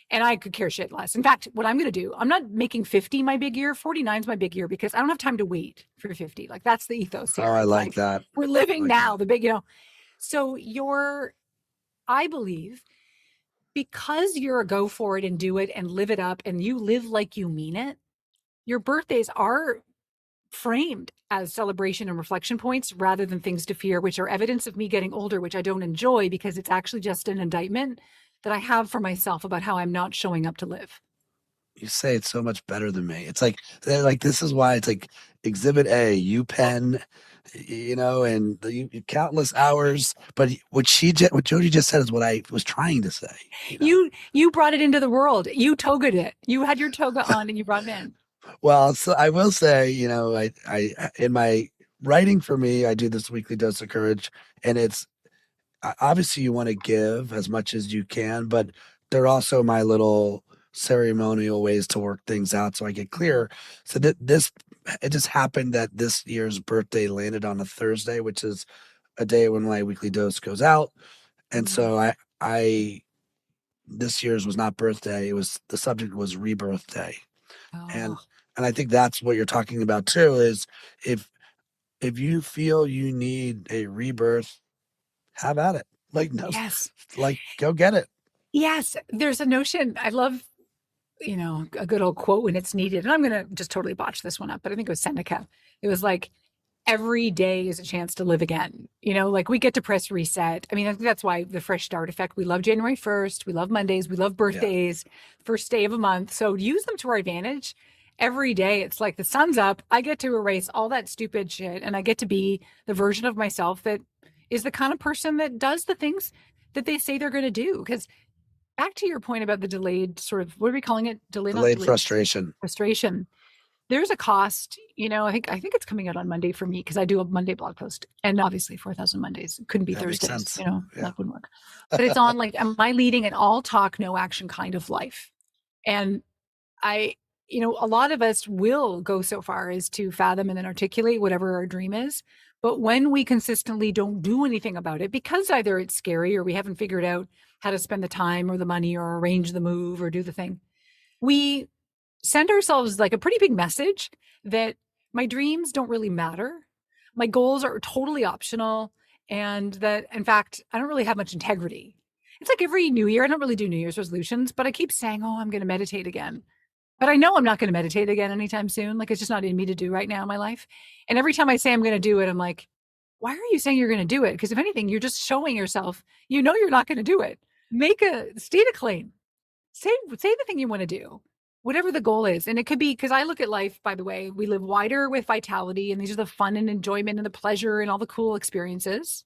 and I could care shit less. In fact, what I'm going to do, I'm not making 50 my big year. 49 is my big year, because I don't have time to wait for 50. Like that's the ethos here. Oh, I It's like that. we're living like now, that. the big, so I believe, because you're a go for it and do it and live it up and you live like you mean it, your birthdays are framed as celebration and reflection points rather than things to fear, which are evidence of me getting older, which I don't enjoy, because it's actually just an indictment that I have for myself about how I'm not showing up to live. You say it so much better than me. It's like they're like, this is why it's like Exhibit A, you pen, and countless hours. But what Jodi just said is what I was trying to say. You brought it into the world. You togaed it. You had your toga on and you brought it in. Well, so I will say, I in my writing for me, I do this weekly dose of courage, and it's obviously you want to give as much as you can, but they're also my little ceremonial ways to work things out so I get clear. So that it just happened that this year's birthday landed on a Thursday, which is a day when my weekly dose goes out. And so I this year's was not birthday. The subject was rebirth day. And Oh, and I think that's what you're talking about too, is if you feel you need a rebirth, have at it. Like, no, yes. like go get it. Yes. There's a notion. I love, a good old quote when it's needed. And I'm going to just totally botch this one up, but I think it was Seneca. It was like, every day is a chance to live again. Like we get to press reset. I mean, I think that's why the fresh start effect. We love January 1st. We love Mondays. We love birthdays, first day of a month. So use them to our advantage. Every day, it's like the sun's up. I get to erase all that stupid shit, and I get to be the version of myself that is the kind of person that does the things that they say they're going to do. Because back to your point about the delayed sort of, what are we calling it? Delayed frustration. Frustration. There's a cost, I think it's coming out on Monday for me, because I do a Monday blog post, and obviously 4,000 Mondays. It couldn't be That makes Thursdays, sense. that wouldn't work. But it's on like, am I leading an all talk, no action kind of life? And a lot of us will go so far as to fathom and then articulate whatever our dream is. But when we consistently don't do anything about it, because either it's scary or we haven't figured out how to spend the time or the money or arrange the move or do the thing, we send ourselves like a pretty big message that my dreams don't really matter. My goals are totally optional. And that, in fact, I don't really have much integrity. It's like every new year, I don't really do New Year's resolutions, but I keep saying, oh, I'm going to meditate again. But I know I'm not going to meditate again anytime soon. Like it's just not in me to do right now in my life. And every time I say I'm going to do it, I'm like, why are you saying you're going to do it? Because if anything, you're just showing yourself, you're not going to do it. State a claim. Say the thing you want to do, whatever the goal is. And it could be, because I look at life, by the way, we live wider with vitality, and these are the fun and enjoyment and the pleasure and all the cool experiences.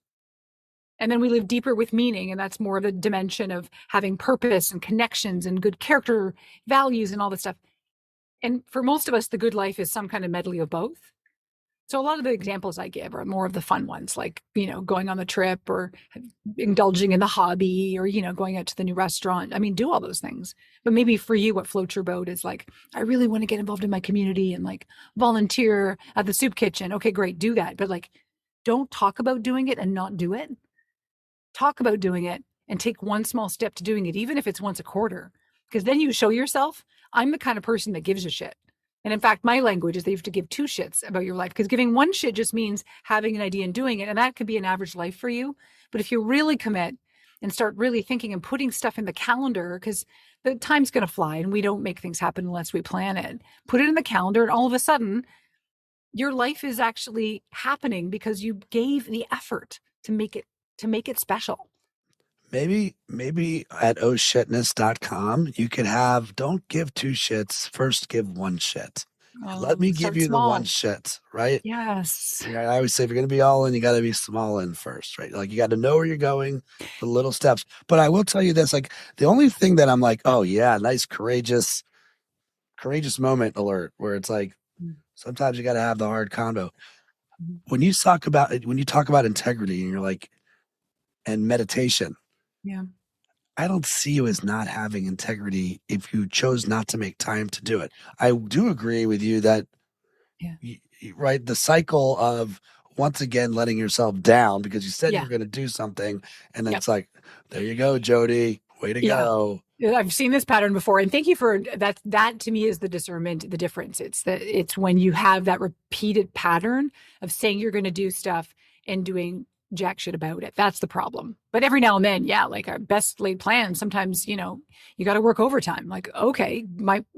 And then we live deeper with meaning, and that's more of a dimension of having purpose and connections and good character values and all this stuff. And for most of us, the good life is some kind of medley of both. So a lot of the examples I give are more of the fun ones, like, going on the trip or indulging in the hobby or, going out to the new restaurant. I mean, do all those things. But maybe for you, what floats your boat is like, I really want to get involved in my community and like volunteer at the soup kitchen. Okay, great. Do that. But like, don't talk about doing it and not do it. Talk about doing it and take one small step to doing it, even if it's once a quarter, because then you show yourself, I'm the kind of person that gives a shit. And in fact, my language is that you have to give 2 shits about your life, because giving 1 shit just means having an idea and doing it. And that could be an average life for you. But if you really commit and start really thinking and putting stuff in the calendar, because the time's going to fly and we don't make things happen unless we plan it, put it in the calendar. And all of a sudden, your life is actually happening because you gave the effort to make it special. Maybe at ohshitness.com, you could have, don't give 2 shits, first give 1 shit. Let me give you small. the 1 shit, right? Yes. Yeah, I always say, if you're going to be all in, you got to be small in first, right? Like, you got to know where you're going, the little steps. But I will tell you this, like, the only thing that I'm like, oh yeah, nice, courageous moment alert, where it's like, sometimes you got to have the hard combo. When you talk about integrity and you're like, and meditation, Yeah. I don't see you as not having integrity if you chose not to make time to do it. I do agree with you that, right, the cycle of once again letting yourself down because you said you were going to do something, and then it's like, there you go, Jodi, way to go. I've seen this pattern before, and thank you for that. That to me is the discernment, the difference. It's when you have that repeated pattern of saying you're going to do stuff and doing jack shit about it. That's the problem. But every now and then, like our best laid plans, sometimes, you got to work overtime. Like, okay,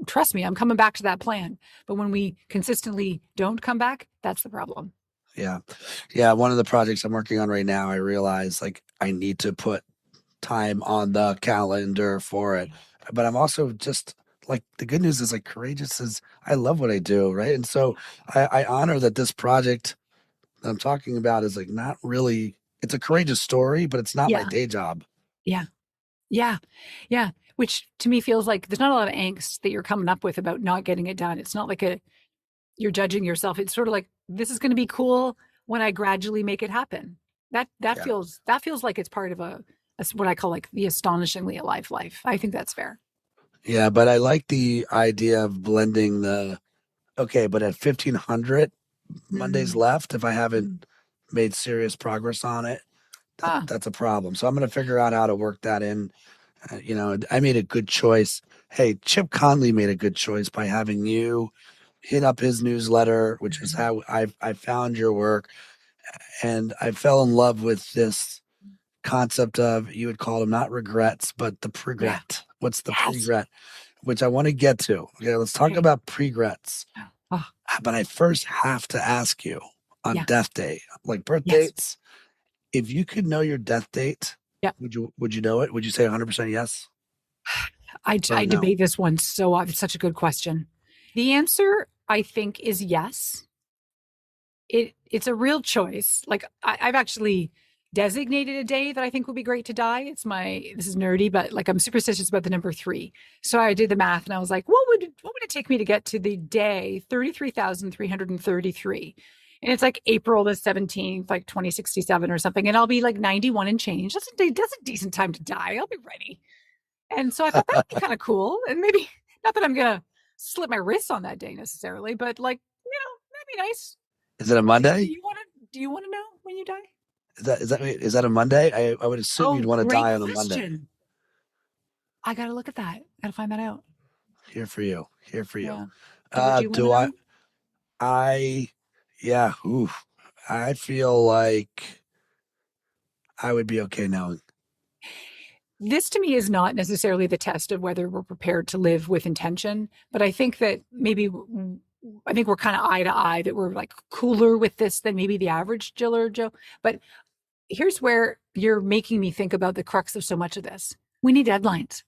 trust me, I'm coming back to that plan. But when we consistently don't come back, that's the problem. Yeah. Yeah. One of the projects I'm working on right now, I realize like I need to put time on the calendar for it. But I'm also just like, the good news is like, courageous is, I love what I do. Right. And so I honor that this project that I'm talking about is like not really, it's a courageous story, but it's not my day job. Yeah. Which to me feels like there's not a lot of angst that you're coming up with about not getting it done. It's not like you're judging yourself. It's sort of like, this is going to be cool when I gradually make it happen. That feels like it's part of a what I call like the astonishingly alive life. I think that's fair. Yeah, but I like the idea of blending but at 1,500 Mondays left, if I haven't made serious progress on it, that's a problem. So I'm going to figure out how to work that in. I made a good choice. Hey, Chip Conley made a good choice by having you hit up his newsletter, which is how I found your work. And I fell in love with this concept of, you would call them not regrets, but the pregret. What's the pregret? Which I want to get to. Okay, let's talk about pregrets. But I first have to ask you on death day, like birth dates, if you could know your death date, would you know it? Would you say 100% yes? I debate this one so often. It's such a good question. The answer, I think, is yes. It's a real choice. Like I've actually designated a day that I think would be great to die. This is nerdy, but like I'm superstitious about the number 3. So I did the math and I was like, what would it take me to get to the day 33,333? And it's like April the 17th, like 2067 or something. And I'll be like 91 and change. That's a decent time to die. I'll be ready. And so I thought that'd be kind of cool. And maybe not that I'm going to slit my wrists on that day necessarily, but like, that'd be nice. Is it a Monday? Do you want to know when you die? Is that a Monday? I would assume you'd want to die on a Monday. I got to look at that. Got to find that out. Here for you. Yeah. I feel like I would be okay knowing. This to me is not necessarily the test of whether we're prepared to live with intention, but I think that I think we're kind of eye to eye, that we're like cooler with this than maybe the average Jill or Joe. But here's where you're making me think about the crux of so much of this. We need deadlines.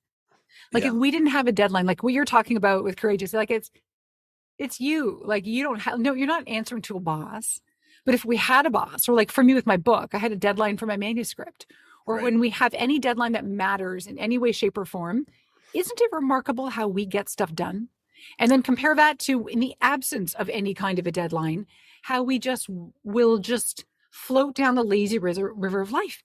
Like if we didn't have a deadline, like what you're talking about with courageous, like it's you, like you're not answering to a boss. But if we had a boss, or like for me with my book, I had a deadline for my manuscript, or when we have any deadline that matters in any way, shape or form, isn't it remarkable how we get stuff done? And then compare that to, in the absence of any kind of a deadline, how we just will just float down the lazy river of life.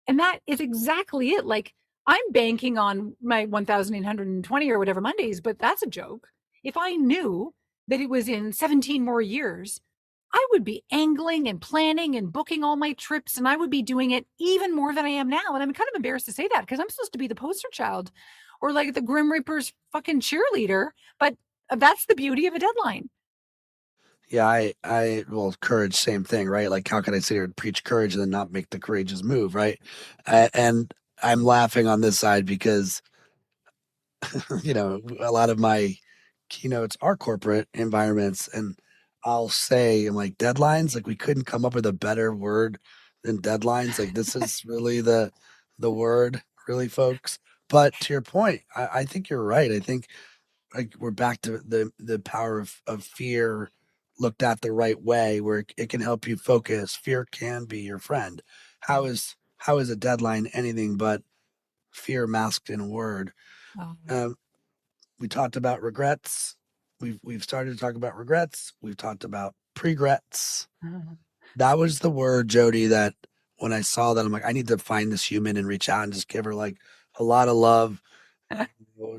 And that is exactly it. Like, I'm banking on my 1,820 or whatever Mondays, but that's a joke. If I knew that it was in 17 more years, I would be angling and planning and booking all my trips, and I would be doing it even more than I am now. And I'm kind of embarrassed to say that because I'm supposed to be the poster child or like the Grim Reaper's fucking cheerleader. But that's the beauty of a deadline. Yeah, well, courage, same thing, right? Like, how can I sit here and preach courage and then not make the courageous move, right? And I'm laughing on this side because, a lot of my keynotes are corporate environments, and I'll say, I'm like, deadlines, like, we couldn't come up with a better word than deadlines. Like, this is really the word, really, folks. But to your point, I think you're right. I think like we're back to the power of fear looked at the right way where it can help you focus. Fear can be your friend. How is a deadline anything but fear masked in a word? Oh. We talked about regrets. We've started to talk about regrets. We've talked about pregrets. That was the word, Jodi, that when I saw that, I'm like, I need to find this human and reach out and just give her like a lot of love.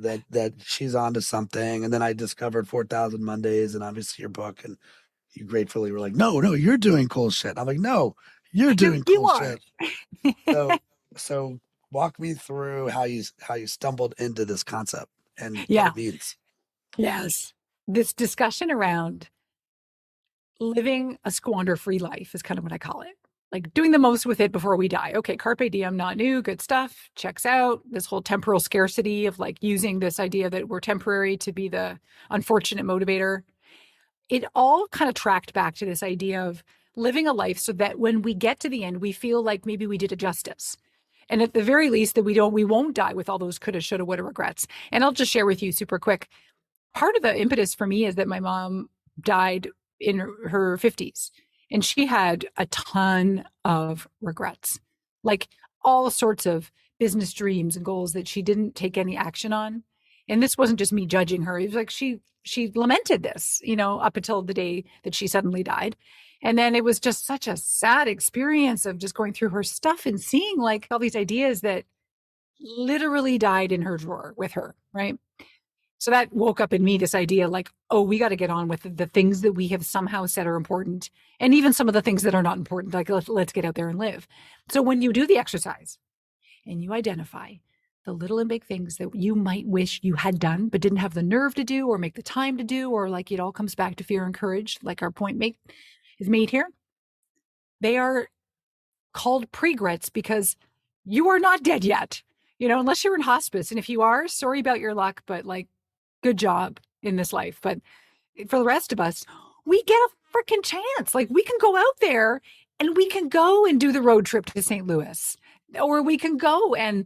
That she's onto something. And then I discovered 4,000 Mondays and obviously your book, and you gratefully were like, no, you're doing cool shit. I'm like, no, you're doing you cool are. shit. So walk me through how you stumbled into this concept and what Yeah. it means. Yes. This discussion around living a squander-free life is kind of what I call it. Like doing the most with it before we die. Okay, carpe diem, not new, good stuff, checks out. This whole temporal scarcity of like using this idea that we're temporary to be the unfortunate motivator. It all kind of tracked back to this idea of living a life so that when we get to the end, we feel like maybe we did a justice. And at the very least that we won't die with all those coulda, shoulda, woulda regrets. And I'll just share with you super quick. Part of the impetus for me is that my mom died in her 50s and she had a ton of regrets, like all sorts of business dreams and goals that she didn't take any action on. And this wasn't just me judging her. It was like she lamented this, up until the day that she suddenly died. And then it was just such a sad experience of just going through her stuff and seeing like all these ideas that literally died in her drawer with her, right? So that woke up in me this idea like, oh, we got to get on with the things that we have somehow said are important. And even some of the things that are not important, like let's get out there and live. So when you do the exercise and you identify the little and big things that you might wish you had done, but didn't have the nerve to do or make the time to do, or like it all comes back to fear and courage, like our point is made here. They are called pregrets because you are not dead yet, unless you're in hospice. And if you are, sorry about your luck, but like, good job in this life. But for the rest of us, we get a freaking chance. Like we can go out there and we can go and do the road trip to St. Louis, or we can go and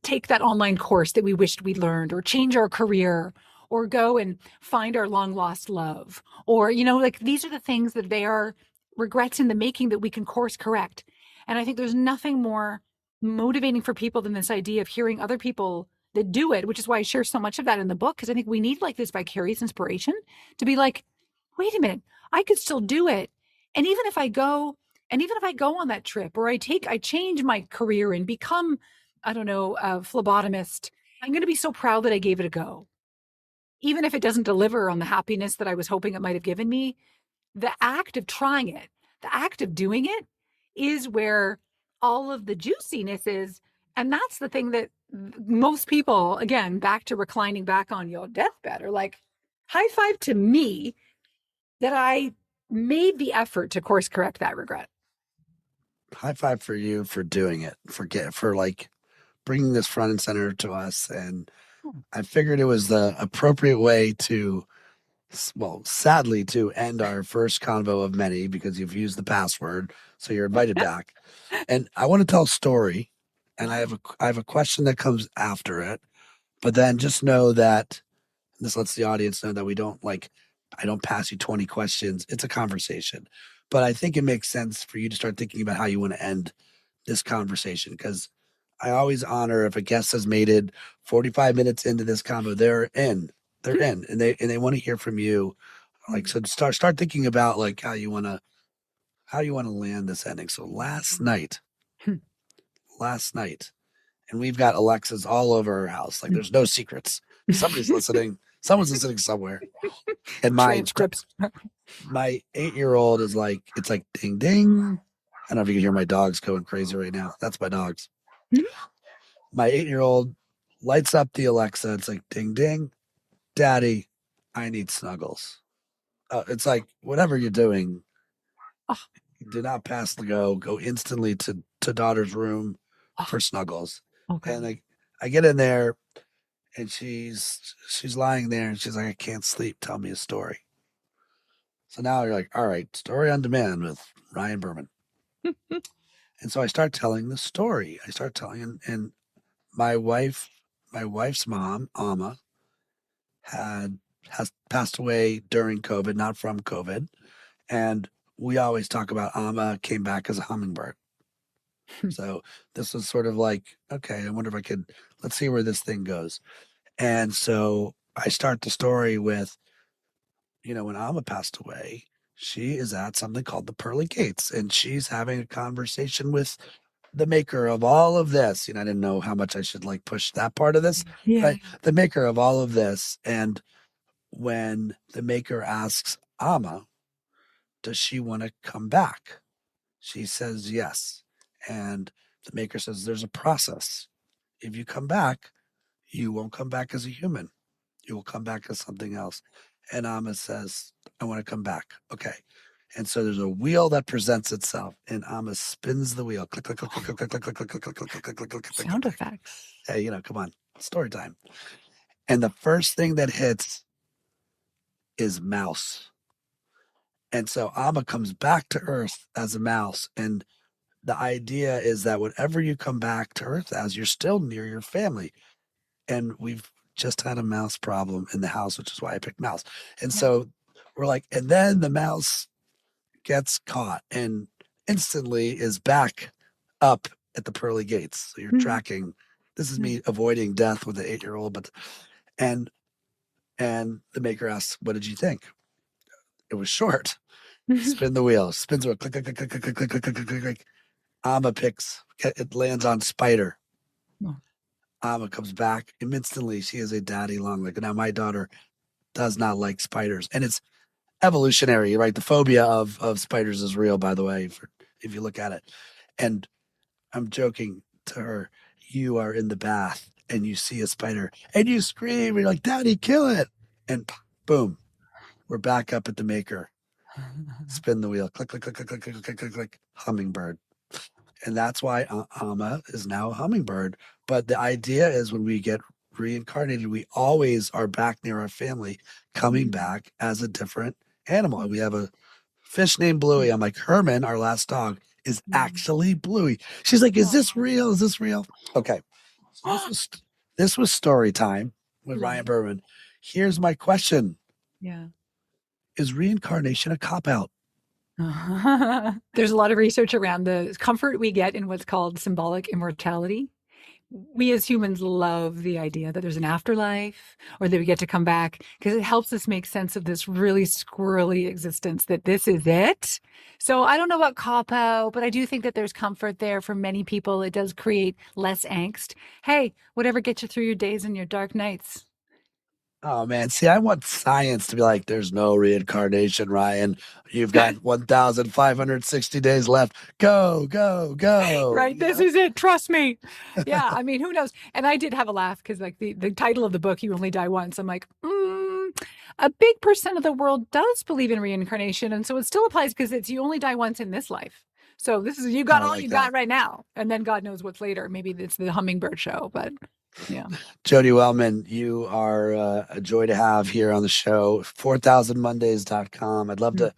take that online course that we wished we learned, or change our career, or go and find our long lost love. Or, like these are the things that they are regrets in the making that we can course correct. And I think there's nothing more motivating for people than this idea of hearing other people that do it, which is why I share so much of that in the book, because I think we need like this vicarious inspiration to be like, wait a minute, I could still do it. And even if I go on that trip, or I change my career and become, I don't know, a phlebotomist, I'm going to be so proud that I gave it a go. Even if it doesn't deliver on the happiness that I was hoping it might have given me, the act of trying it, the act of doing it is where all of the juiciness is. And that's the thing that most people, again, back to reclining back on your deathbed, are like, high five to me that I made the effort to course correct that regret. High five for you for doing it, for like bringing this front and center to us. And I figured it was the appropriate way to, well, sadly, to end our first convo of many, because you've used the password, so you're invited back. And I want to tell a story, and I have a question that comes after it. But then just know that this lets the audience know that I don't pass you 20 questions. It's a conversation. But I think it makes sense for you to start thinking about how you want to end this conversation, because I always honor if a guest has made it 45 minutes into this convo, they're in, and they want to hear from you Like, so start thinking about like how you want to land this ending. So last night, and we've got Alexas all over our house. Like, there's no secrets. Somebody's listening. Someone's listening somewhere. And Transcripts. my 8-year-old is like, it's like ding ding. I don't know if you can hear my dogs going crazy right now. That's my dogs. My 8-year-old lights up the Alexa. It's like ding ding. Daddy, I need snuggles. It's like, whatever you're doing, do not pass the go. Go instantly to daughter's room for snuggles. Okay. And I get in there, and she's lying there, and she's like, I can't sleep. Tell me a story. So now you're like, all right, story on demand with Ryan Berman. And so I start telling the story. I start telling, and my wife's mom, Amma, has passed away during COVID, not from COVID. And we always talk about Amma came back as a hummingbird. So this was sort of like, okay, I wonder if let's see where this thing goes. And so I start the story with, when Amma passed away, she is at something called the Pearly Gates, and she's having a conversation with the maker of all of this. I didn't know how much I should like push that part of this. Yeah. Right? The maker of all of this. And when the maker asks Amma, does she want to come back? She says yes. And the maker says there's a process. If you come back, you won't come back as a human. You will come back as something else. And Amma says, I want to come back. Okay. And so there's a wheel that presents itself, and Amma spins the wheel. Click, click, click, click, click, click, click, click, click, click, click, click, click, click, click. Sound effects. Hey, come on. Story time. And the first thing that hits is mouse. And so Amma comes back to Earth as a mouse. And the idea is that whenever you come back to Earth as, you're still near your family. And we've just had a mouse problem in the house, which is why I picked mouse. And so we're like, and then the mouse gets caught and instantly is back up at the Pearly Gates. So you're tracking. This is me avoiding death with the 8-year-old, but and the maker asks, what did you think? It was short. Spin the wheel. Spins the wheel. Click, click, click, click, click, click, click, click, click, click, click. Amma picks. It lands on Spider. Amma comes back and instantly. She is a daddy long leg. Now my daughter does not like spiders, and it's evolutionary, right? The phobia of spiders is real, by the way, if you look at it. And I'm joking to her, you are in the bath and you see a spider and you scream, and you're like, Daddy, kill it. And boom, we're back up at the maker. Spin the wheel. Click, click, click, click, click, click, click, click, click. Hummingbird. And that's why Amma is now a hummingbird. But the idea is when we get reincarnated, we always are back near our family, coming back as a different animal. And we have a fish named Bluey. I'm like, Herman, our last dog, is actually Bluey. She's like, is this real? Is this real? Okay. So this was story time with Ryan Berman. Here's my question. Yeah. Is reincarnation a cop-out? There's a lot of research around the comfort we get in what's called symbolic immortality. We as humans love the idea that there's an afterlife or that we get to come back because it helps us make sense of this really squirrely existence, that this is it. So I don't know about cop-out, but I do think that there's comfort there for many people. It does create less angst. Hey, whatever gets you through your days and your dark nights. Oh, man. See, I want science to be like, there's no reincarnation, Ryan. You've got 1,560 days left. Go, go, go. Right. This is it. Trust me. Yeah. I mean, who knows? And I did have a laugh because like the title of the book, You Only Die Once. I'm like, a big percent of the world does believe in reincarnation. And so it still applies because it's you only die once in this life. So this is, you got all you got right now. And then God knows what's later. Maybe it's the hummingbird show, but yeah. Jodi Wellman, you are a joy to have here on the show. 4000mondays.com. I'd love to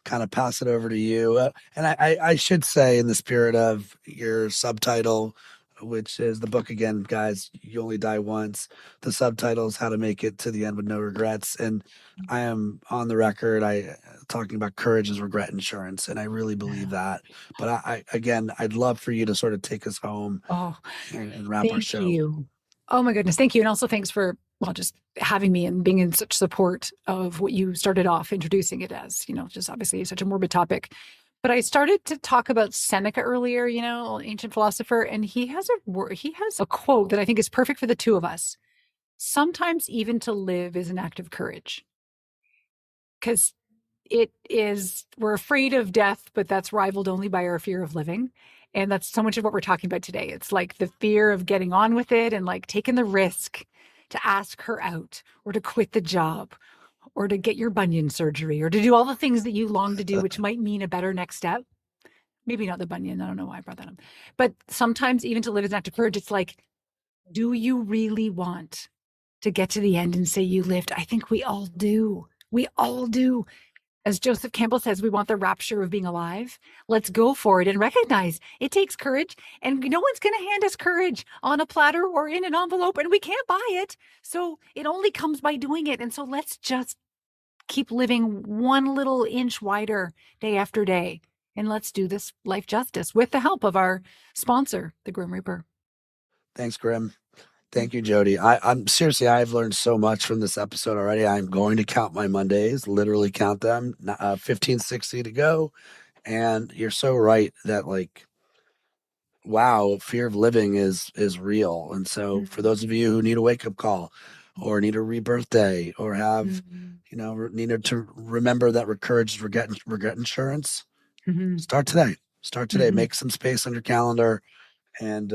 kind of pass it over to you. And I should say, in the spirit of your subtitle, which is the book again, guys, You Only Die Once. The subtitle is How to Make It to the End with No Regrets. And I am on the record, talking about courage is regret insurance. And I really believe that. But I'd love for you to sort of take us home and wrap our show. Thank you. Oh my goodness. Thank you. And also thanks for well, just having me and being in such support of what you started off introducing it as, just obviously such a morbid topic. But I started to talk about Seneca earlier, ancient philosopher, and he has a quote that I think is perfect for the two of us. Sometimes even to live is an act of courage. Because we're afraid of death, but that's rivaled only by our fear of living. And that's so much of what we're talking about today. It's like the fear of getting on with it and like taking the risk to ask her out or to quit the job or to get your bunion surgery or to do all the things that you long to do, which might mean a better next step. Maybe not the bunion. I don't know why I brought that up. But sometimes even to live is an act of courage. It's like, do you really want to get to the end and say you lived? I think we all do. We all do. As Joseph Campbell says, we want the rapture of being alive. Let's go for it and recognize it takes courage. And no one's going to hand us courage on a platter or in an envelope, and we can't buy it. So it only comes by doing it. And so let's just keep living one little inch wider day after day. And let's do this life justice with the help of our sponsor, the Grim Reaper. Thanks, Grim. Thank you, Jodi. I'm seriously, I've learned so much from this episode already. I'm going to count my Mondays, literally count them, 15, 60 to go. And you're so right that like, wow, fear of living is real. And so for those of you who need a wake up call or need a rebirth day or have, need to remember that courage is regret insurance, start today. Make some space on your calendar. And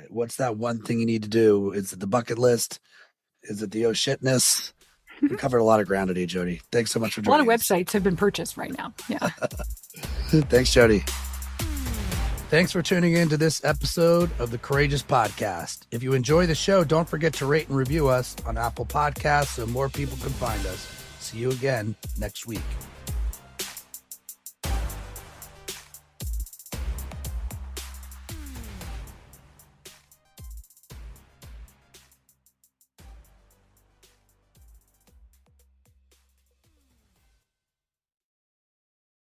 what's that one thing you need to do? Is it the bucket list? Is it the oh shitness? We covered a lot of ground today, Jodi. Thanks so much for joining us. A lot of websites have been purchased right now. Yeah. Thanks, Jodi. Thanks for tuning in to this episode of the Courageous Podcast. If you enjoy the show, don't forget to rate and review us on Apple Podcasts so more people can find us. See you again next week.